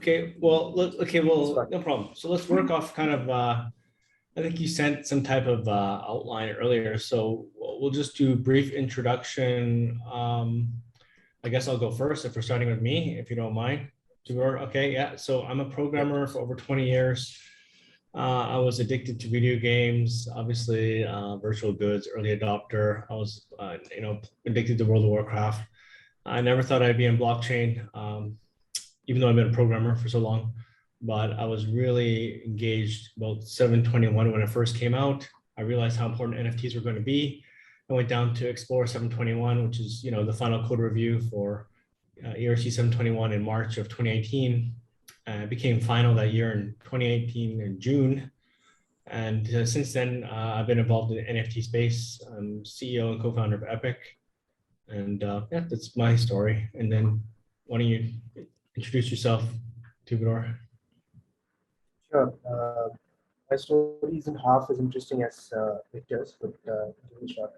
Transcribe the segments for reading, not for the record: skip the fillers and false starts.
Okay, well, It's fine. no problem. So let's work off kind of, I think you sent some type of outline earlier, so we'll just do a brief introduction. I guess I'll go first if we're starting with me, if you don't mind. Okay, yeah, so I'm a programmer for over 20 years. I was addicted to video games, obviously, virtual goods, early adopter. I was, addicted to World of Warcraft. I never thought I'd be in blockchain, even though I've been a programmer for so long. But I was really engaged about 721 when it first came out. I realized how important NFTs were going to be. I went down to explore 721, which is the final code review for ERC 721 in March of 2018. It became final that year in 2018 in June. And since then, I've been involved in the NFT space. I'm CEO and co-founder of Epik. And yeah, that's my story. And then why don't you introduce yourself, Twobadour? Sure. My story isn't half as interesting as Victor's, but give it a shot.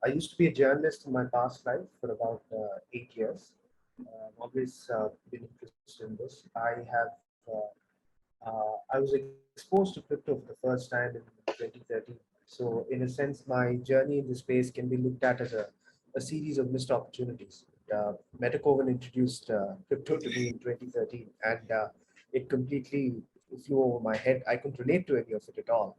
I used to be a journalist in my past life for about 8 years. I've always been interested in this. I was exposed to crypto for the first time in 2013. So in a sense, my journey in the space can be looked at as a series of missed opportunities. Metacoven introduced crypto to me in 2013, and it completely flew over my head. I couldn't relate to any of it at all.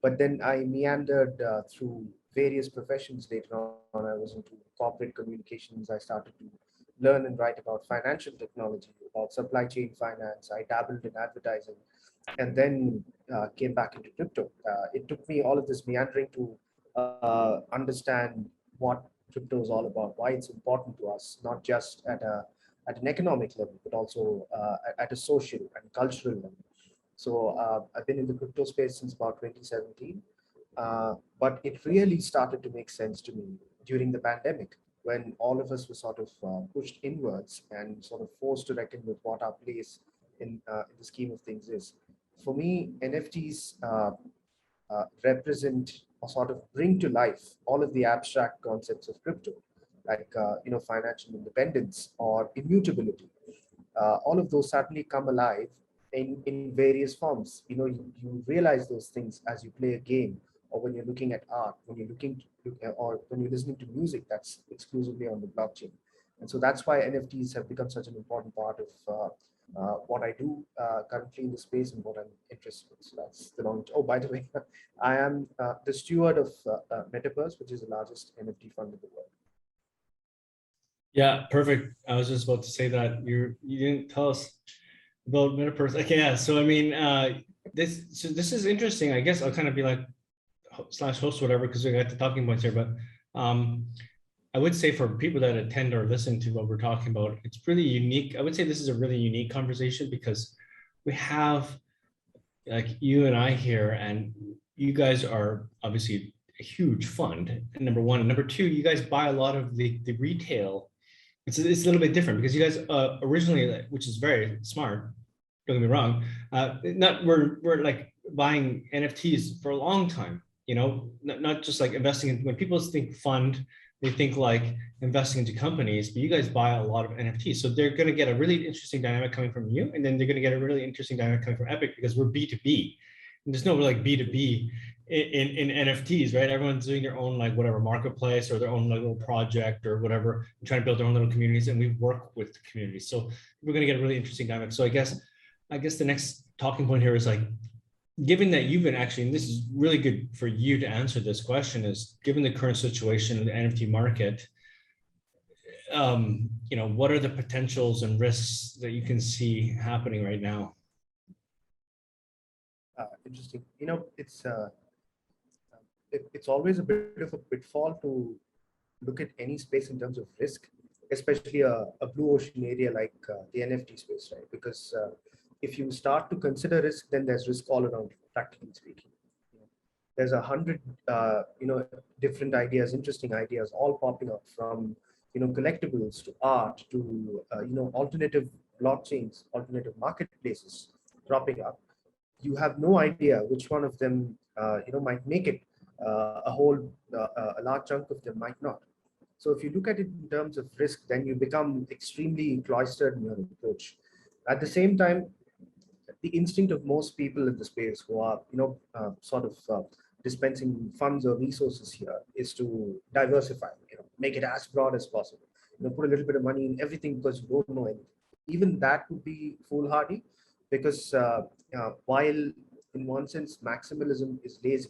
But then I meandered through various professions later on. I was into corporate communications. I started to learn and write about financial technology, about supply chain finance. I dabbled in advertising, and then came back into crypto. It took me all of this meandering to understand what crypto is all about, why it's important to us, not just at an economic level, but also at a social and cultural level. So I've been in the crypto space since about 2017, but it really started to make sense to me during the pandemic, when all of us were sort of pushed inwards and sort of forced to reckon with what our place in the scheme of things is. For me, NFTs represent or sort of bring to life all of the abstract concepts of crypto, like financial independence or immutability. All of those certainly come alive in various forms. You realize those things as you play a game, or when you're looking at art, when you're or when you're listening to music that's exclusively on the blockchain. And so that's why NFTs have become such an important part of what I do currently in the space and what I'm interested in. So that's the long. Oh, by the way, I am the steward of Metapurse, which is the largest NFT fund in the world. Yeah, perfect. I was just about to say that you didn't tell us about Metapurse. Okay, yeah. So I mean, this is interesting. I guess I'll kind of be like / host whatever, because we got the talking points here. But I would say for people that attend or listen to what we're talking about, it's really unique. I would say this is a really unique conversation because we have like you and I here, and you guys are obviously a huge fund. And number one, and number two, you guys buy a lot of the retail. It's a little bit different because you guys originally, which is very smart, don't get me wrong, we're like buying NFTs for a long time, not just like investing in. When people think fund, they think like investing into companies, but you guys buy a lot of NFTs. So they're going to get a really interesting dynamic coming from you, and then they're going to get a really interesting dynamic coming from Epik because we're B2B. And there's no like B2B in NFTs, right? Everyone's doing their own like whatever marketplace or their own like, little project or whatever, and trying to build their own little communities, and we work with the communities. So we're going to get a really interesting dynamic. So I guess the next talking point here is like, given that you've been actually, and this is really good for you to answer this question, is given the current situation in the NFT market, what are the potentials and risks that you can see happening right now? Interesting. It's always a bit of a pitfall to look at any space in terms of risk, especially a blue ocean area like the NFT space, right? Because if you start to consider risk, then there's risk all around, practically speaking. There's 100, different ideas, interesting ideas, all popping up, from collectibles to art to alternative blockchains, alternative marketplaces cropping up. You have no idea which one of them might make it. A large chunk of them might not. So if you look at it in terms of risk, then you become extremely cloistered in your approach. At the same time, the instinct of most people in the space who are, sort of dispensing funds or resources here is to diversify, make it as broad as possible. Put a little bit of money in everything because you don't know anything. Even that would be foolhardy because while in one sense maximalism is lazy,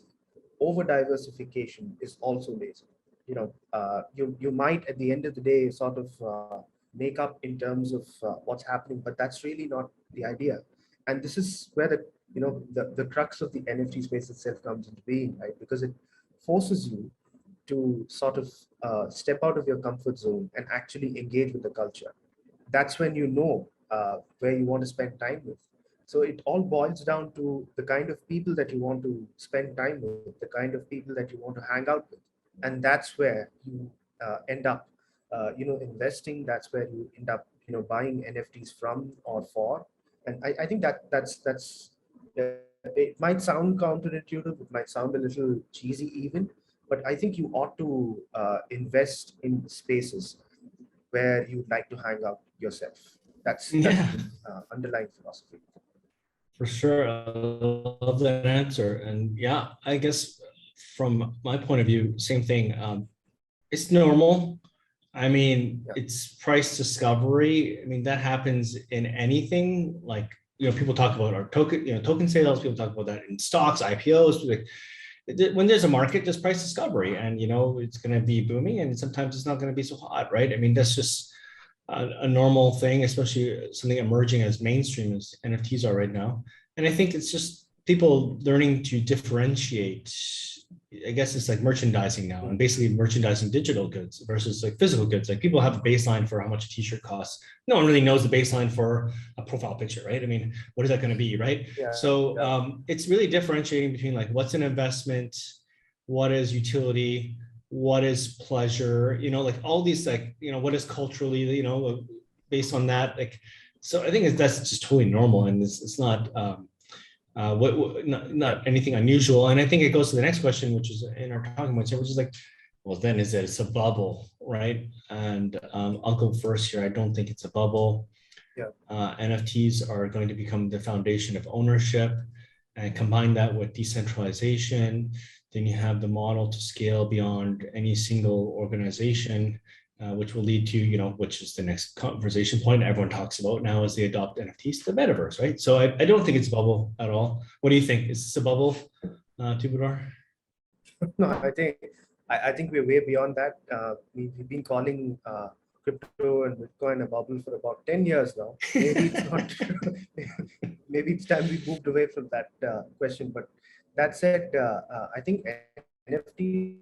over diversification is also lazy. You might at the end of the day sort of make up in terms of what's happening, but that's really not the idea. And this is where the crux of the NFT space itself comes into being, right? Because it forces you to sort of step out of your comfort zone and actually engage with the culture. That's when you know where you want to spend time with. So it all boils down to the kind of people that you want to spend time with, the kind of people that you want to hang out with, and that's where you end up, investing. That's where you end up, buying NFTs from or for. And I think it might sound counterintuitive, it might sound a little cheesy even, but I think you ought to invest in spaces where you'd like to hang out yourself. That's Yeah, the underlying philosophy. for sure. I love that answer. And yeah, I guess from my point of view, same thing. It's normal. I mean, Yeah. it's price discovery. I mean, that happens in anything. Like, people talk about our token sales. People talk about that in stocks, IPOs. Like, when there's a market, there's price discovery, and it's going to be booming, and sometimes it's not going to be so hot, right? I mean, that's just a normal thing, especially something emerging as mainstream as NFTs are right now. And I think it's just people learning to differentiate. I guess it's like merchandising now, and basically merchandising digital goods versus like physical goods. Like, people have a baseline for how much a t-shirt costs. No one really knows the baseline for a profile picture, right? I mean, what is that going to be, right? Yeah. So it's really differentiating between like what's an investment, what is utility, what is pleasure, like all these, like, what is culturally, based on that. Like, so I think that's just totally normal, and it's not not anything unusual. And I think it goes to the next question, which is in our talking points here, which is like, well, then it's a bubble, right? And I'll go first here. I don't think it's a bubble. Yeah. NFTs are going to become the foundation of ownership, and combine that with decentralization. Then you have the model to scale beyond any single organization, which will lead to, which is the next conversation point everyone talks about now as they adopt NFTs, the metaverse, right? So I don't think it's a bubble at all. What do you think? Is this a bubble, Twobadour? No, I think we're way beyond that. We've been calling crypto and Bitcoin a bubble for about 10 years now. Maybe it's not. Maybe it's time we moved away from that question. But that said, I think NFTs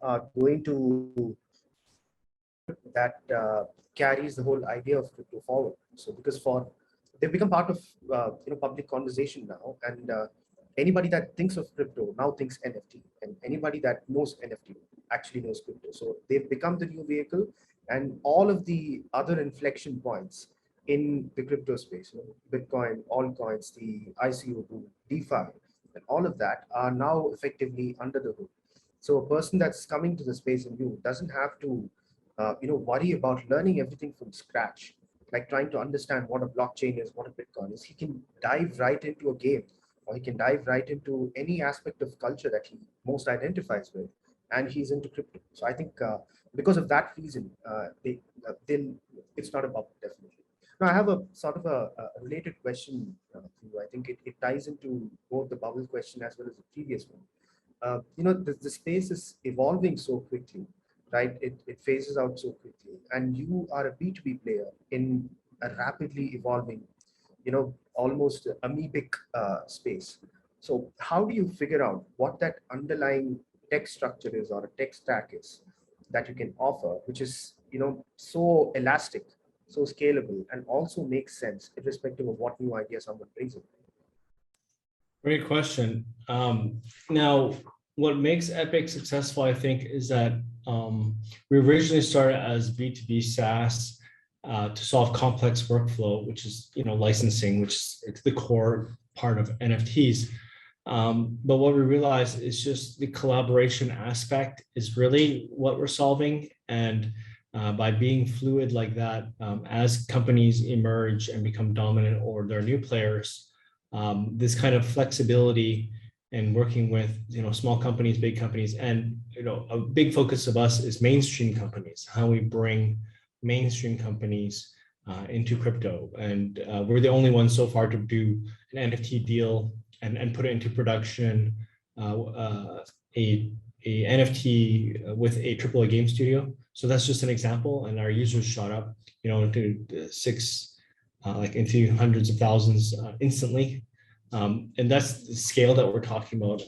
are going to that carries the whole idea of crypto forward. So because they've become part of public conversation now, and anybody that thinks of crypto now thinks NFT, and anybody that knows NFT actually knows crypto. So they've become the new vehicle, and all of the other inflection points in the crypto space, Bitcoin, altcoins, the ICO boom, DeFi, and all of that are now effectively under the hood. So a person that's coming to the space and new doesn't have to worry about learning everything from scratch, like trying to understand what a blockchain is, what a Bitcoin is. He can dive right into a game, or he can dive right into any aspect of culture that he most identifies with, and he's into crypto. So I think because of that reason, it's not a bubble, definitely. Now I have a sort of a related question for you. I think it ties into both the bubble question as well as the previous one. The space is evolving so quickly, right? It phases out so quickly, and you are a B2B player in a rapidly evolving, almost amoebic space. So how do you figure out what that underlying tech structure is, or a tech stack is, that you can offer, which is, so elastic, so scalable, and also makes sense irrespective of what new idea someone brings in? Great question. Now, what makes Epik successful, I think, is that we originally started as B2B SaaS to solve complex workflow, which is licensing, which is the core part of NFTs. But what we realize is just the collaboration aspect is really what we're solving. And by being fluid like that, as companies emerge and become dominant or there are new players, this kind of flexibility and working with small companies, big companies, and a big focus of us is mainstream companies, how we bring mainstream companies into crypto. And we're the only ones so far to do an NFT deal and put it into production, a NFT with a AAA game studio. So that's just an example. And our users shot up, into into hundreds of thousands instantly. And that's the scale that we're talking about.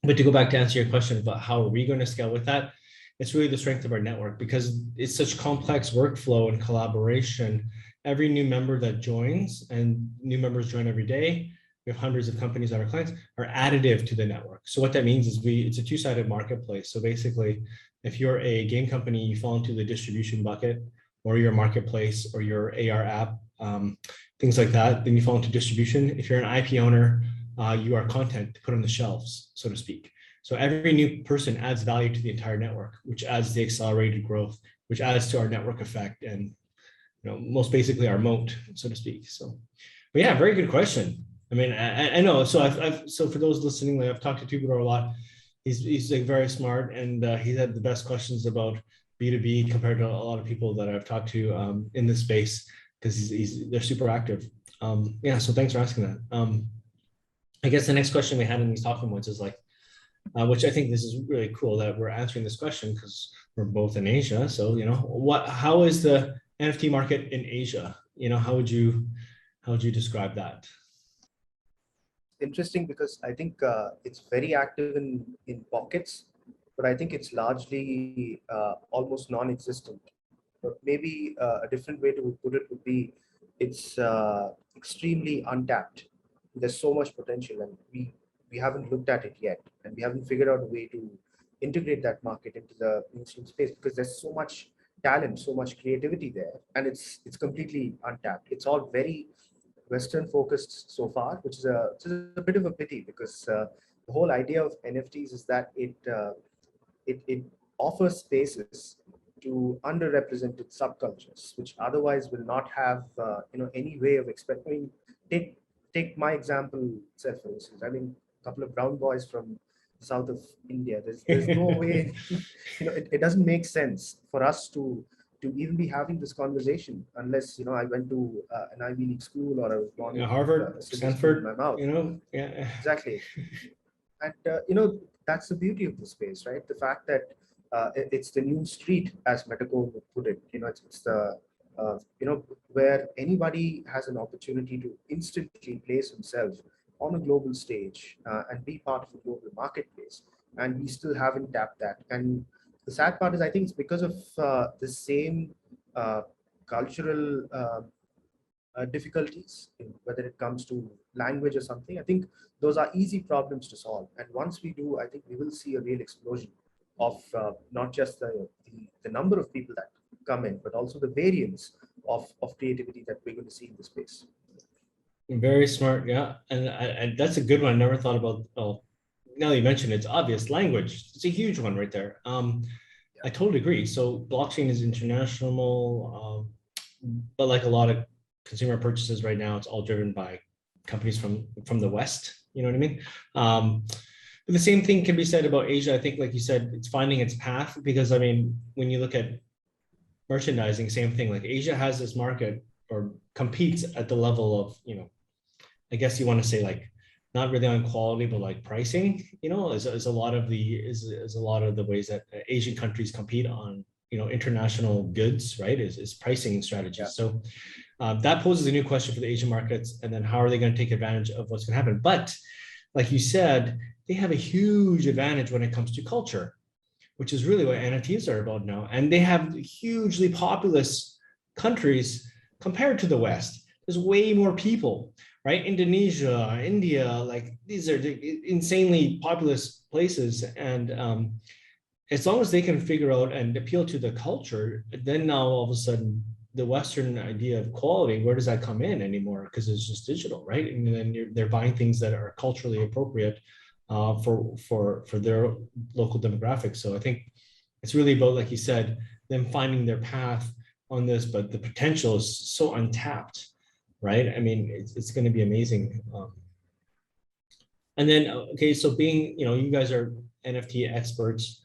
But to go back to answer your question about how are we going to scale with that, it's really the strength of our network because it's such complex workflow and collaboration. Every new member that joins, and new members join every day, we have hundreds of companies that are clients, are additive to the network. So what that means is it's a two-sided marketplace. So basically, if you're a game company, you fall into the distribution bucket, or your marketplace, or your AR app, things like that, then you fall into distribution. If you're an IP owner, you are content to put on the shelves, so to speak. So every new person adds value to the entire network, which adds the accelerated growth, which adds to our network effect, and most basically our moat, so to speak. So, but yeah, very good question. I mean, I know. So so for those listening, I've talked to Twobadour a lot. He's like very smart, and he had the best questions about B2B compared to a lot of people that I've talked to in this space because they're super active. Yeah. So thanks for asking that. I guess the next question we had in these talking points is like, which I think this is really cool that we're answering this question because we're both in Asia. So how is the NFT market in Asia? How would you describe that? Interesting because I think it's very active in pockets, but I think it's largely almost non-existent. But maybe a different way to put it would be it's extremely untapped. There's so much potential, and we haven't looked at it yet, and we haven't figured out a way to integrate that market into the mainstream space because there's so much talent, so much creativity there, and it's completely untapped. It's all very Western focused so far, which is a bit of a pity because the whole idea of NFTs is that it offers spaces to underrepresented subcultures, which otherwise will not have any way of expecting. Take my example itself, for instance. I mean, a couple of brown boys from the south of India. There's no way, it doesn't make sense for us to even be having this conversation unless I went to an Ivy League school or I was born in Harvard, Stanford, in my mouth. Yeah, exactly. And that's the beauty of the space, right? The fact that it's the new street, as Metacode would put it. It's the where anybody has an opportunity to instantly place himself on a global stage and be part of a global marketplace. And we still haven't tapped that. And the sad part is, I think it's because of the same cultural difficulties, whether it comes to language or something. I think those are easy problems to solve. And once we do, I think we will see a real explosion of not just the number of people that come in, but also the variance of creativity that we're going to see in the space. Very smart, yeah, and that's a good one. I never thought about. Oh, now you mentioned it's obvious. Language, it's a huge one right there. I totally agree. So blockchain is international, but like a lot of consumer purchases right now, it's all driven by companies from the West. You know what I mean? But the same thing can be said about Asia. I think, like you said, it's finding its path because I mean, when you look at merchandising, same thing. Like Asia has this market or competes at the level of, I guess you want to say like not really on quality, but like pricing, is a lot of the ways that Asian countries compete on, international goods, right? Is pricing strategies. Yeah. So that poses a new question for the Asian markets. And then how are they going to take advantage of what's going to happen? But like you said, they have a huge advantage when it comes to culture, which is really what NFTs are about now. And they have hugely populous countries compared to the West. There's way more people, right? Indonesia, India, like these are insanely populous places. And as long as they can figure out and appeal to the culture, then now all of a sudden the Western idea of quality, where does that come in anymore? Because it's just digital, right? And then they're buying things that are culturally appropriate for their local demographics. So I think it's really about, like you said, them finding their path on this, but the potential is so untapped, right? I mean, it's going to be amazing. And then, okay, so being, you guys are NFT experts.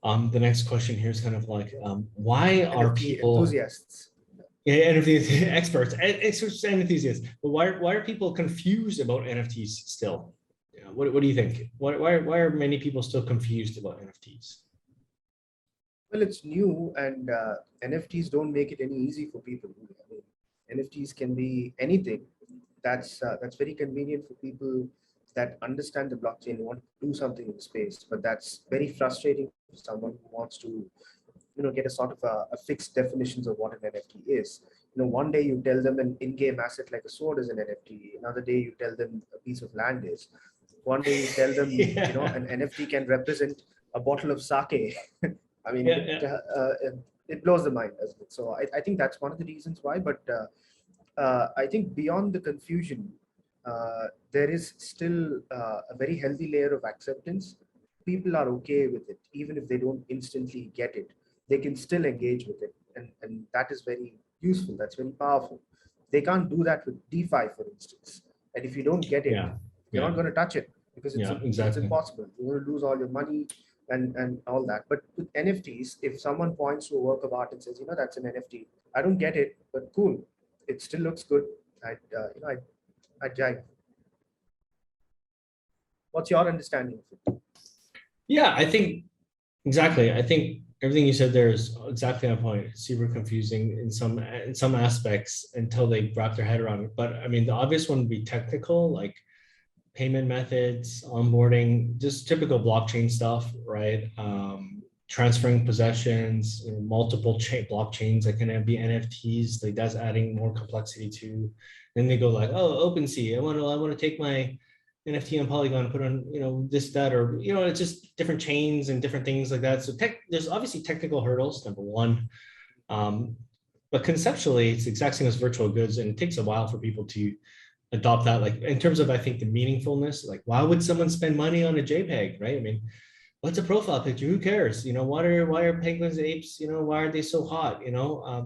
The next question here is kind of like, why are NFT people enthusiasts? Yeah, NFT experts and enthusiasts, but why are people confused about NFTs still? Yeah, what do you think? Why are many people still confused about NFTs? Well, it's new, and NFTs don't make it any easy for people. I mean, NFTs can be anything. That's very convenient for people that understand the blockchain and want to do something in the space. But that's very frustrating for someone who wants to, get a sort of a fixed definitions of what an NFT is. One day you tell them an in-game asset like a sword is an NFT. Another day you tell them a piece of land is. One day you tell them, Yeah. an NFT can represent a bottle of sake. I mean, Yeah, it blows the mind, doesn't it? So I think that's one of the reasons why. But I think beyond the confusion, there is still a very healthy layer of acceptance. People are okay with it, even if they don't instantly get it. They can still engage with it, and that is very useful. That's very powerful. They can't do that with DeFi, for instance. And if you don't get it, yeah, you're yeah, not going to touch it because yeah, it's exactly. impossible. You're going to lose all your money and all that. But with NFTs, if someone points to a work of art and says, that's an NFT, I don't get it, but cool, it still looks good. I'd jive. What's your understanding of it? Yeah, I think exactly. I think everything you said there is exactly on point. It's super confusing in some aspects until they wrap their head around it. But I mean, the obvious one would be technical, like payment methods, onboarding, just typical blockchain stuff, right? Transferring possessions, multiple blockchains that can be NFTs. Like that's adding more complexity to. Then they go like, oh, OpenSea. I want to take my NFT on Polygon, put on, this, that, or, it's just different chains and different things like that. So there's obviously technical hurdles, number one. But conceptually, it's the exact same as virtual goods, and it takes a while for people to adopt that. Like in terms of, I think, the meaningfulness, like why would someone spend money on a JPEG, right? I mean, what's a profile picture? Who cares? Why are penguins, apes, why are they so hot?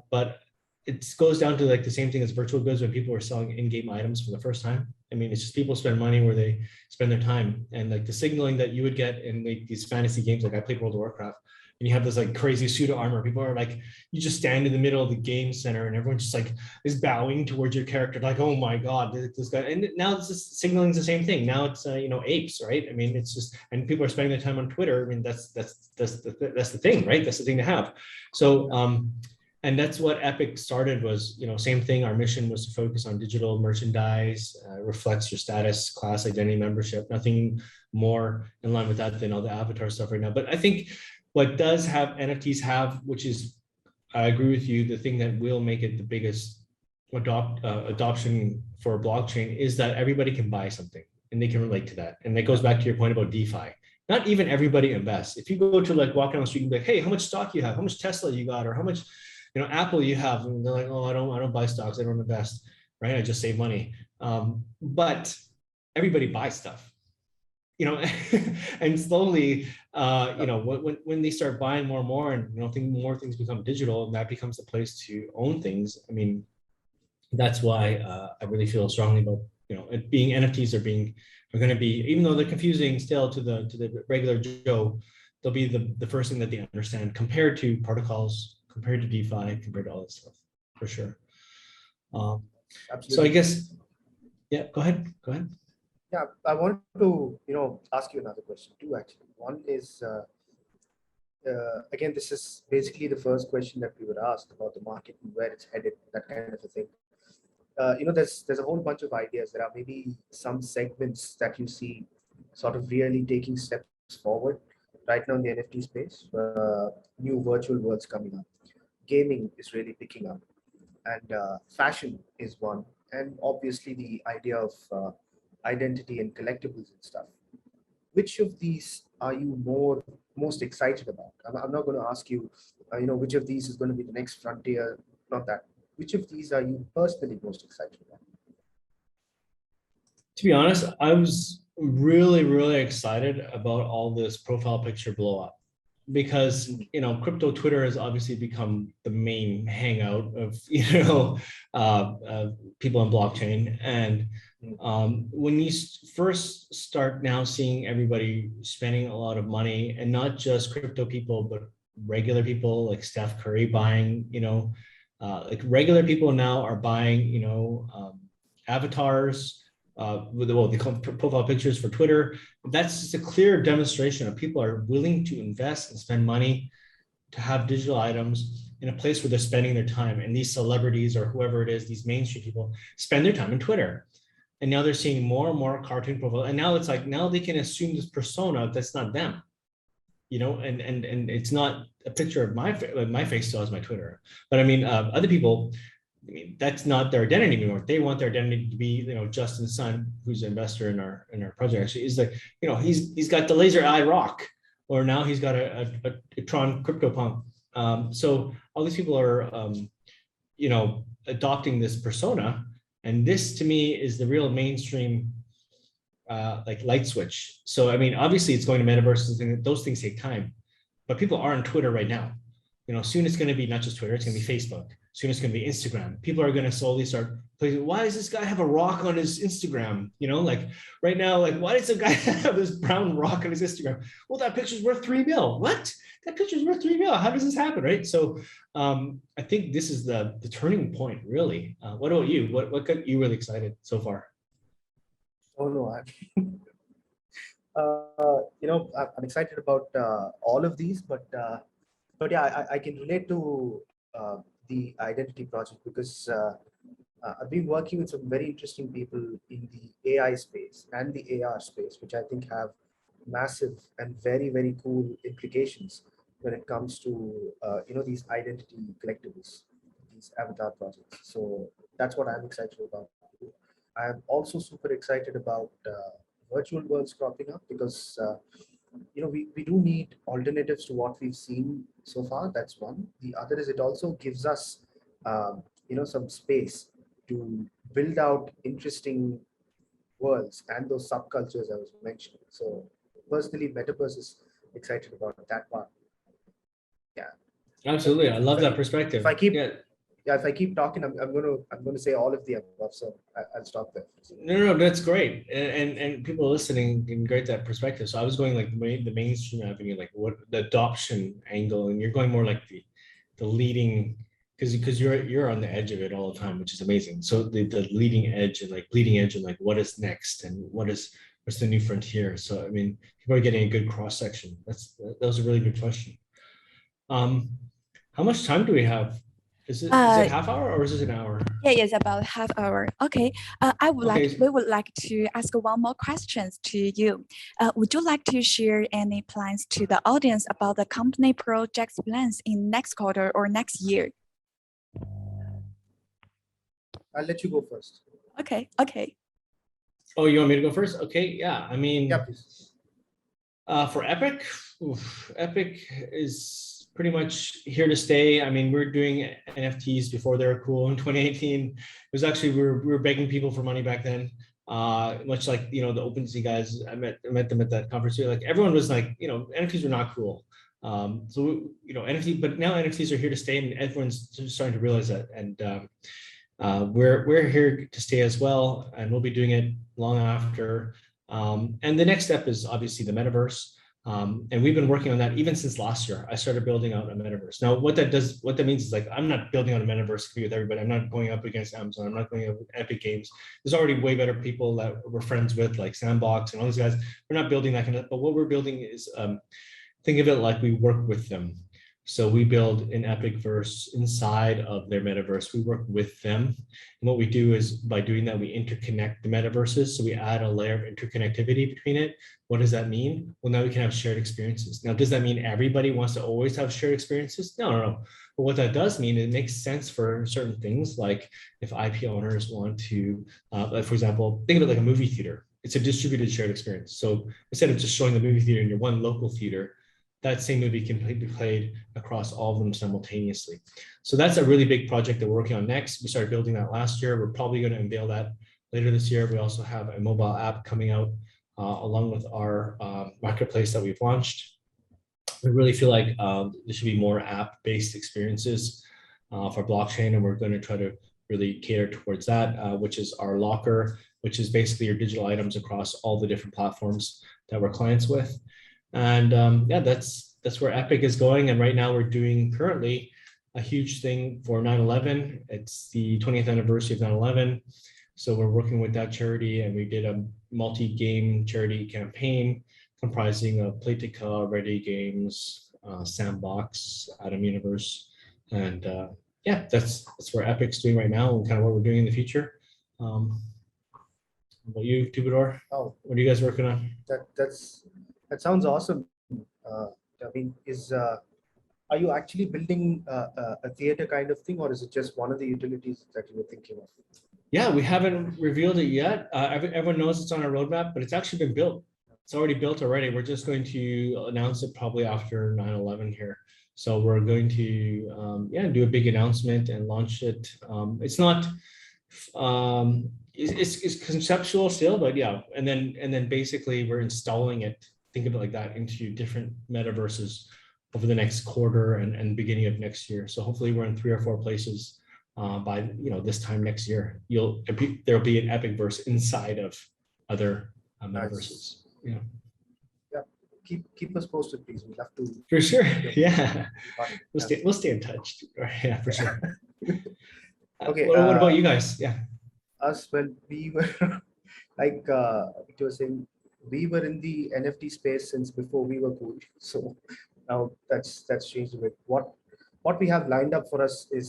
But it goes down to like the same thing as virtual goods when people are selling in-game items for the first time. I mean, it's just people spend money where they spend their time, and like the signaling that you would get in like these fantasy games. Like I played World of Warcraft, and you have this like crazy pseudo armor. People are like, you just stand in the middle of the game center, and everyone just like is bowing towards your character, like, oh my god, this guy. And now it's just signaling the same thing. Now it's apes, right? I mean, it's just, and people are spending their time on Twitter. I mean, that's the thing, right? That's the thing to have. So and that's what Epik started was, same thing. Our mission was to focus on digital merchandise, reflects your status, class, identity, membership, nothing more in line with that than all the avatar stuff right now. But I think what does have NFTs have, which is, I agree with you, the thing that will make it the biggest adoption for blockchain is that everybody can buy something and they can relate to that. And that goes back to your point about DeFi. Not even everybody invests. If you go to like walk down the street and be like, hey, how much stock you have? How much Tesla you got? Or how much Apple you have? And they're like, oh, I don't buy stocks. I don't invest, right? I just save money. But everybody buys stuff, and slowly, when they start buying more and more, and more things become digital, and that becomes the place to own things. I mean, that's why I really feel strongly about it being NFTs are going to be, even though they're confusing still to the regular Joe, they'll be the first thing that they understand compared to protocols, compared to DeFi, compared to all this stuff, for sure. So I guess, yeah, go ahead. Yeah, I wanted to ask you another question too. Actually, one is again, this is basically the first question that we would ask about the market and where it's headed, that kind of a thing. There's a whole bunch of ideas. There are maybe some segments that you see sort of really taking steps forward right now in the NFT space. New virtual worlds coming up. Gaming is really picking up, and fashion is one, and obviously the idea of identity and collectibles and stuff. Which of these are you most excited about? I'm not going to ask you, which of these is going to be the next frontier. not that. Which of these are you personally most excited about? To be honest, I was really excited about all this profile picture blow up because crypto Twitter has obviously become the main hangout of people on blockchain. And when you first start now seeing everybody spending a lot of money, and not just crypto people, but regular people like Steph Curry buying, like regular people now are buying, avatars. They call profile pictures for Twitter. That's just a clear demonstration of people are willing to invest and spend money to have digital items in a place where they're spending their time. And these celebrities or whoever it is, these mainstream people spend their time in Twitter. And now they're seeing more and more cartoon profile. And now it's like, now they can assume this persona that's not them, and it's not a picture of my face. My face still has my Twitter. But I mean, other people, that's not their identity anymore. They want their identity to be, Justin's son, who's an investor in our project. Actually, is like, he's got the laser eye rock, or now he's got a Tron CryptoPunk. So all these people are, adopting this persona, and this to me is the real mainstream, like light switch. So I mean, obviously, it's going to metaverses, and those things take time, but people are on Twitter right now. Soon it's going to be not just Twitter; it's going to be Facebook. Soon it's going to be Instagram. People are going to slowly start playing. Why does this guy have a rock on his Instagram? Like right now, like why does the guy have this brown rock on his Instagram? Well, that picture's worth $3 million. What? That picture's worth $3 million. How does this happen, right? So I think this is the turning point, really. What about you? What got you really excited so far? Oh no, I'm excited about all of these, but yeah, I can relate to the identity project because I've been working with some very interesting people in the AI space and the AR space, which I think have massive and very cool implications when it comes to these identity collectibles, these avatar projects. So that's what I'm excited about. I'm also super excited about virtual worlds cropping up because we do need alternatives to what we've seen so far. That's one. The other is it also gives us some space to build out interesting worlds and those subcultures I was mentioning. So personally, Metapurse is excited about that part. Yeah, Absolutely, I love that perspective. If I keep talking, I'm gonna say all of the above. So I'll stop there. No, that's great, and people listening can get that perspective. So I was going like the mainstream avenue, like what the adoption angle, and you're going more like the leading, because you're on the edge of it all the time, which is amazing. So the leading edge and like bleeding edge and like what is next and what's the new frontier. So I mean, people are getting a good cross section. That was a really good question. How much time do we have? Is it half hour or is it an hour? Yeah, it's about half hour. Okay. We would like to ask one more questions to you. Would you like to share any plans to the audience about the company projects plans in next quarter or next year? I'll let you go first. Okay. Oh, you want me to go first? Okay, yeah. I mean, yeah, please. For Epik, Epik is pretty much here to stay. I mean, we're doing NFTs before they were cool in 2018. It was actually, we were begging people for money back then. Much like, the OpenSea guys, I met them at that conference. Like everyone was like, NFTs were not cool. NFT, but now NFTs are here to stay and everyone's starting to realize that. And we're here to stay as well. And we'll be doing it long after. And the next step is obviously the metaverse. And we've been working on that even since last year. I started building out a metaverse. Now, what that means is like, I'm not building out a metaverse to be with everybody. I'm not going up against Amazon. I'm not going up with Epic Games. There's already way better people that we're friends with, like Sandbox and all these guys. We're not building that kind of, but what we're building is, think of it like we work with them. So we build an Epik verse inside of their metaverse. We work with them. And what we do is by doing that, we interconnect the metaverses. So we add a layer of interconnectivity between it. What does that mean? Well, now we can have shared experiences. Now, does that mean everybody wants to always have shared experiences? No. But what that does mean, it makes sense for certain things, like if IP owners want to, like for example, think of it like a movie theater. It's a distributed shared experience. So instead of just showing the movie theater in your one local theater, that same movie can be played across all of them simultaneously. So that's a really big project that we're working on next. We started building that last year. We're probably going to unveil that later this year. We also have a mobile app coming out along with our marketplace that we've launched. We really feel like there should be more app-based experiences for blockchain, and we're going to try to really cater towards that, which is our locker, which is basically your digital items across all the different platforms that we're clients with. And yeah, that's where Epik is going. And right now we're doing currently a huge thing for 9/11. It's the 20th anniversary of 9/11. So we're working with that charity, and we did a multi-game charity campaign comprising of Playtika, Ready Games, Sandbox, Atom Universe, and yeah, that's where Epic's doing right now, and kind of what we're doing in the future. What about you, Twobadour? Oh, what are you guys working on? That sounds awesome. I mean, are you actually building a theater kind of thing, or is it just one of the utilities that you were thinking of? Yeah, we haven't revealed it yet. Everyone knows it's on our roadmap, but it's actually been built. It's already built already. We're just going to announce it probably after 9/11 here. So we're going to yeah, do a big announcement and launch it. It's not it's conceptual still, but yeah, and then basically we're installing it, think of it like that, into different metaverses over the next quarter and beginning of next year. So hopefully we're in 3 or 4 places by this time next year. There'll be an Epik verse inside of other metaverses. Yeah. Yeah. Keep us posted, please. We'd love to. For sure. Yeah. We'll stay in touch. Yeah, for sure. Okay. What about you guys? Yeah. Us, well, we were like Victor was saying, we were in the NFT space since before we were cool. So now that's changed a bit. What we have lined up for us is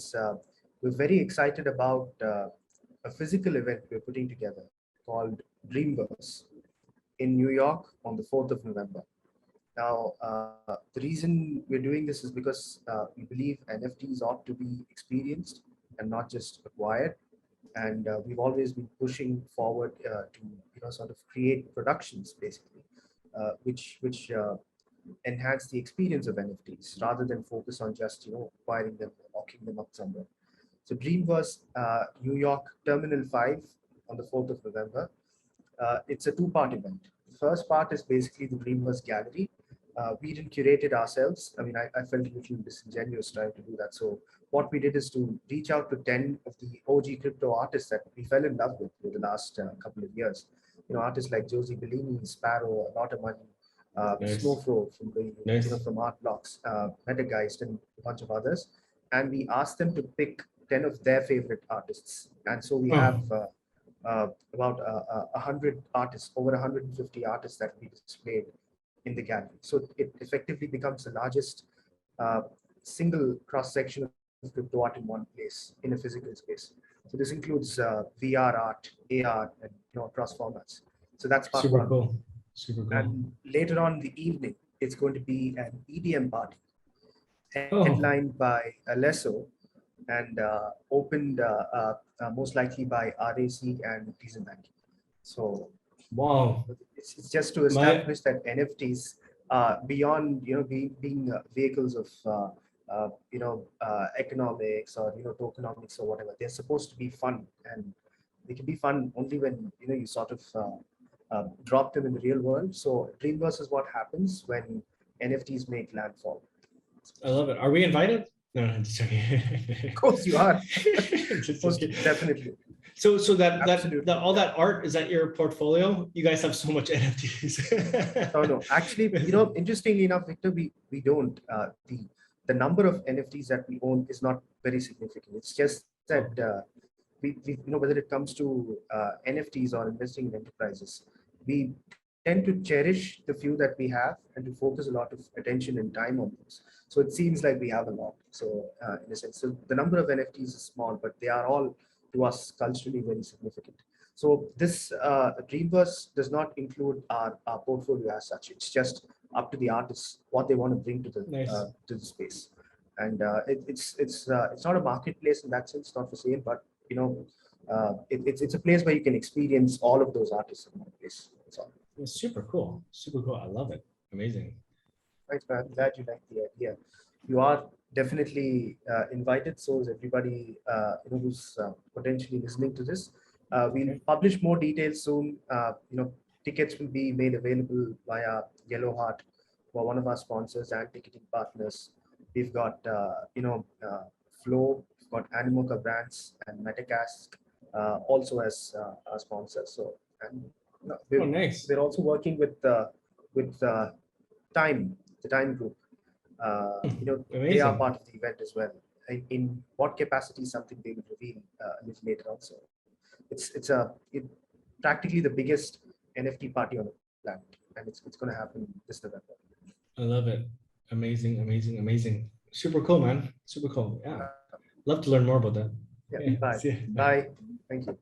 we're very excited about a physical event we're putting together called Dreamverse in New York on the 4th of November. Now, the reason we're doing this is because we believe NFTs ought to be experienced and not just acquired. And we've always been pushing forward to sort of create productions basically, which enhance the experience of NFTs rather than focus on just acquiring them or locking them up somewhere. So Dreamverse New York Terminal 5 on the 4th of November. It's a 2-part event. The first part is basically the Dreamverse Gallery. We didn't curate it ourselves. I mean, I felt a little disingenuous trying to do that. So what we did is to reach out to 10 of the OG crypto artists that we fell in love with for the last couple of years. Artists like Josie Bellini, Sparrow, A Lot of Money, Nice. Snowflow from the Nice. from Art Blocks, Metageist, and a bunch of others. And we asked them to pick 10 of their favorite artists. And so we have about 100 artists, over 150 artists that we displayed in the gallery. So it effectively becomes the largest single cross-section of crypto art in one place in a physical space. So this includes VR art, AR, and across formats. So that's part Super one. cool. Super cool. And later on in the evening, it's going to be an EDM party headlined by Alesso and opened most likely by RAC and Tizenbank. So wow, it's just to establish that NFTs beyond being vehicles of economics or tokenomics or whatever. They're supposed to be fun, and they can be fun only when you sort of drop them in the real world. So Dreamverse is what happens when NFTs make landfall. I love it. Are we invited? No, just joking. Of course you are. Most definitely. So that all that art is at your portfolio. You guys have so much NFTs. No. Actually, interestingly enough, Victor, we don't. The number of NFTs that we own is not very significant. It's just that we whether it comes to NFTs or investing in enterprises, we tend to cherish the few that we have and to focus a lot of attention and time on those. So it seems like we have a lot. So in a sense, so the number of NFTs is small, but they are all to us culturally very significant. So this Dreamverse does not include our portfolio as such. It's just up to the artists what they want to bring to the space. And it's not a marketplace in that sense, not for sale, but it's a place where you can experience all of those artists in one place. That's all. It's super cool. Super cool. I love it. Amazing. Thanks, man. I'm glad you like the idea. You are definitely invited. So is everybody who's potentially listening to this. We'll publish more details soon. Tickets will be made available via Yellow Heart for one of our sponsors and ticketing partners. We've got Flow, we've got Animoca Brands and Metacask also as our sponsors. So and nice. we're also working with Time, the Time Group. They are part of the event as well. In what capacity is something they will reveal a little later on. So it's practically the biggest NFT party on the planet, and it's going to happen this November. I love it. Amazing, amazing, amazing. Super cool, man. Super cool. Yeah. Love to learn more about that. Yeah. Bye. Bye. Thank you.